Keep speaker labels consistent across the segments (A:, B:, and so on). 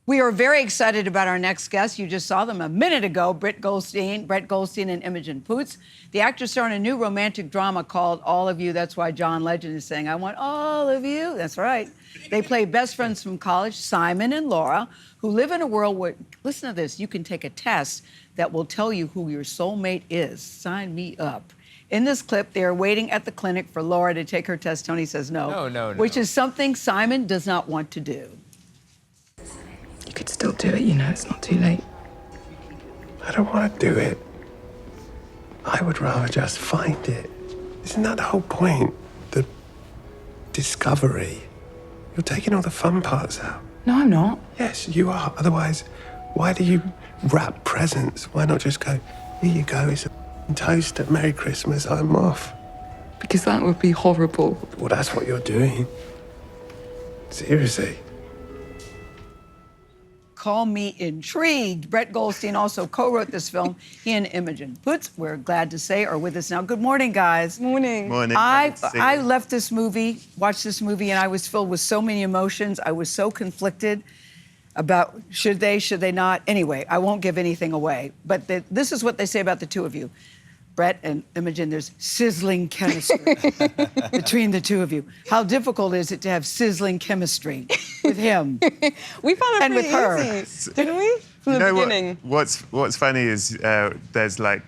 A: We are very excited about our next guest. You just saw them a minute ago, Brett Goldstein and Imogen Poots. The actors star in a new romantic drama called All of You. That's why John Legend is saying, I want all of you. That's right. They play best friends from college, Simon and Laura, who live in a world where, listen to this, you can take a test that will tell you who your soulmate is. Sign me up. In this clip, they are waiting at the clinic for Laura to take her test. Tony says no. No. Which is something Simon does not want to do.
B: You could still do it, you know, it's not too late.
C: I don't want to do it. I would rather just find it. Isn't that the whole point? The discovery. You're taking all the fun parts out.
B: No, I'm not.
C: Yes, you are. Otherwise, why do you wrap presents? Why not just go, here you go, it's a toast at Merry Christmas, I'm off.
B: Because that would be horrible.
C: Well, that's what you're doing. Seriously.
A: Call me intrigued. Brett Goldstein also co-wrote this film. He and Imogen Poots, we're glad to say, are with us now. Good morning, guys.
B: Morning.
D: Morning.
A: I left this movie, watched this movie, and I was filled with so many emotions. I was so conflicted about should they not. Anyway, I won't give anything away. But this is what they say about the two of you. Brett and Imogen, there's sizzling chemistry between the two of you. How difficult is it to have sizzling chemistry with him?
E: We found it
A: and
E: pretty
A: with her.
E: easy, didn't we? From the beginning.
D: What's funny is there's like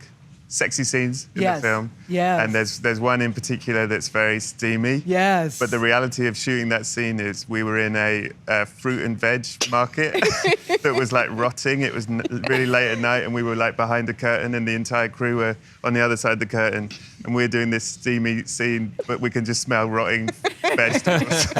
D: sexy scenes in the film.
A: Yes.
D: And there's one in particular that's very steamy.
A: Yes.
D: But the reality of shooting that scene is we were in a fruit and veg market that was like rotting. It was really late at night and we were like behind the curtain and the entire crew were on the other side of the curtain and we're doing this steamy scene, but we can just smell rotting vegetables.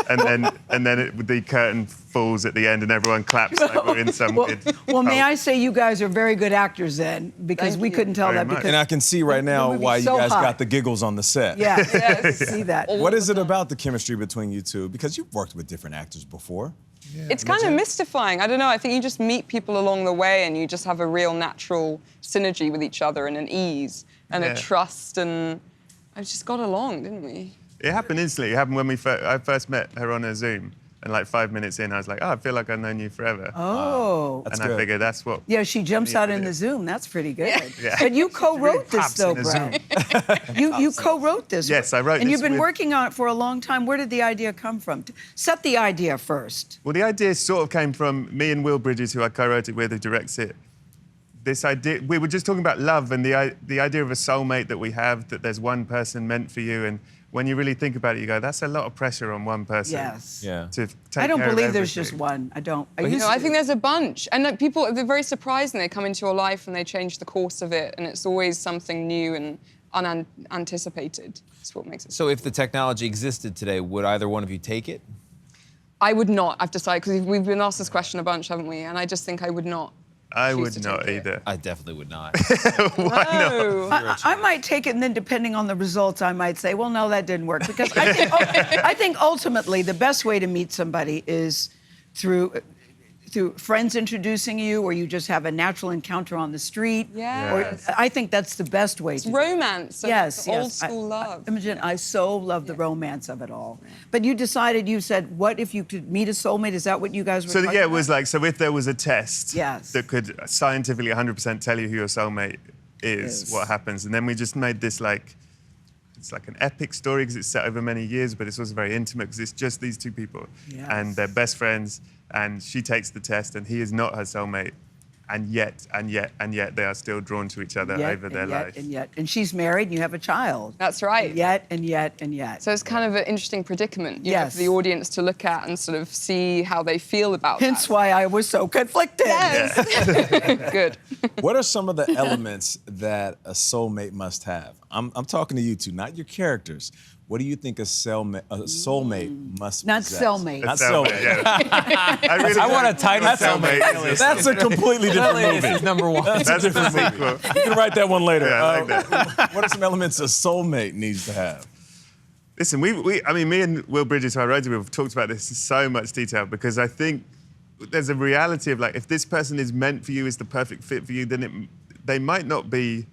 D: and then the curtain falls at the end and everyone claps like we're in some good...
A: Well, may I say you guys are very good actors then, because we couldn't tell that.
D: Because
F: and I can see right now why you guys got the giggles on the set.
A: Yeah, yes. See that.
F: What is it about the chemistry between you two? Because you've worked with different actors before.
E: Yeah. It's kind of mystifying. I don't know. I think you just meet people along the way and you just have a real natural synergy with each other and an ease and a trust, and I just got along, didn't we?
D: It happened instantly. It happened when I first met her on a Zoom. And like 5 minutes in, I was like, oh, I feel like I've known you forever.
A: Oh.
D: And I figured that's what...
A: Yeah, she jumps out in the Zoom. That's pretty good. Yeah. But you co-wrote this, though, Brett. You co-wrote this.
D: Yes, I wrote this.
A: And you've been working on it for a long time. Where did the idea come from? Set the idea first.
D: Well, the idea sort of came from me and Will Bridges, who I co-wrote it with, who directs it. This idea... We were just talking about love and the idea of a soulmate that we have, that there's one person meant for you, and when you really think about it, you go, that's a lot of pressure on one person.
A: Yes.
D: Yeah. To take
A: I don't
D: care of
A: believe there's
D: everything.
A: just one. I don't.
E: I think there's a bunch. And like, people, they're very surprised when they come into your life and they change the course of it. And it's always something new and unanticipated. That's what makes it.
G: So if the technology existed today, would either one of you take it?
E: I would not, I've decided, because we've been asked this question a bunch, haven't we? And I just think I would not.
D: I would not either.
G: I definitely would not.
D: Why not?
A: I might take it, and then depending on the results, I might say, well, no, that didn't work. Because I think ultimately the best way to meet somebody is through friends introducing you, or you just have a natural encounter on the street.
E: Yes.
A: Or I think that's the best way.
E: It's romance.
A: Yes,
E: old school love.
A: Imogen, I so love the romance of it all. But you decided, you said, what if you could meet a soulmate? Is that what you guys were talking
D: Yeah, it
A: about?
D: was like, so if there was a test
A: that
D: could scientifically 100% tell you who your soulmate is, what happens? And then we just made this like, it's like an epic story because it's set over many years, but it's also very intimate because it's just these two people.
A: Yes.
D: And they're best friends, and she takes the test and he is not her soulmate. And yet they are still drawn to each other over their life.
A: And she's married and you have a child.
E: That's right.
A: And yet.
E: So it's kind of an interesting predicament, you know, for the audience to look at and sort of see how they feel about
A: Hence why I was so conflicted.
E: Yes. Good.
F: What are some of the elements that a soulmate must have? I'm talking to you two, not your characters. What do you think a soulmate must
A: Not
F: possess?
A: cellmate.
F: Not soulmate.
D: Yeah.
G: I want a title
D: soulmate.
F: That's a completely different movie.
G: This is number one.
D: That's a sequel.
F: You can write that one later.
D: Yeah, I like that.
F: What are some elements a soulmate needs to have?
D: Listen, I mean, me and Will Bridges, who I wrote with, have talked about this in so much detail because I think there's a reality of like, if this person is meant for you, is the perfect fit for you, then they might not be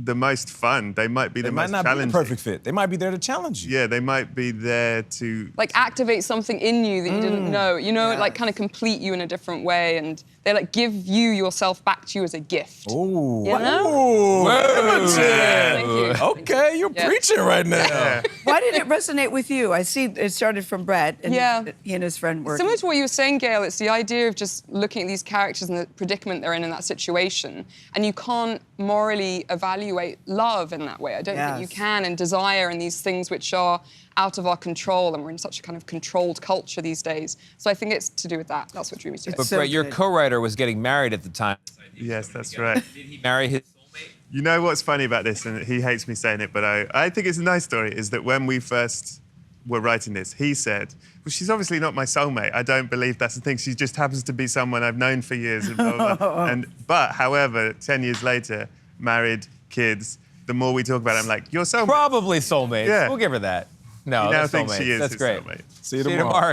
D: the most fun. They might be
F: They
D: the
F: might
D: most
F: not be
D: challenging.
F: the perfect fit. They might be there to challenge you.
D: Yeah, they might be there to
E: Like activate something in you that you didn't know. You know, like kind of complete you in a different way, and they like give you yourself back to you as a gift.
F: Ooh.
E: You know?
F: Ooh.
E: Thank you.
F: Okay, you're
E: Yeah.
F: preaching right now.
D: Yeah.
A: Why did it resonate with you? I see it started from Brett and
E: Yeah.
A: he and his friend were.
E: Similar to what you were saying, Gayle, it's the idea of just looking at these characters and the predicament they're in that situation, and you can't morally evaluate love in that way. I don't think you
A: Yes.
E: can, and desire and these things which are out of our control, and we're in such a kind of controlled culture these days. So I think it's to do with that. That's what drew me to it.
G: But
A: So
G: Brett, your
A: good.
G: co-writer was getting married at the time.
D: Yes, that's right.
G: Did he marry his soulmate?
D: You know what's funny about this, and he hates me saying it, but I think it's a nice story, is that when we first were writing this, he said, well, she's obviously not my soulmate. I don't believe that's the thing. She just happens to be someone I've known for years. And blah, blah, blah. But, however, 10 years later, married, kids, the more we talk about it, I'm like, you're soulmate.
G: Probably soulmates.
D: Yeah.
G: We'll give her that. No,
D: He now
G: that's
D: thinks
G: soulmates.
D: she is
G: That's
D: his
G: great.
D: soulmate.
F: See you
G: See you
F: tomorrow.
G: tomorrow.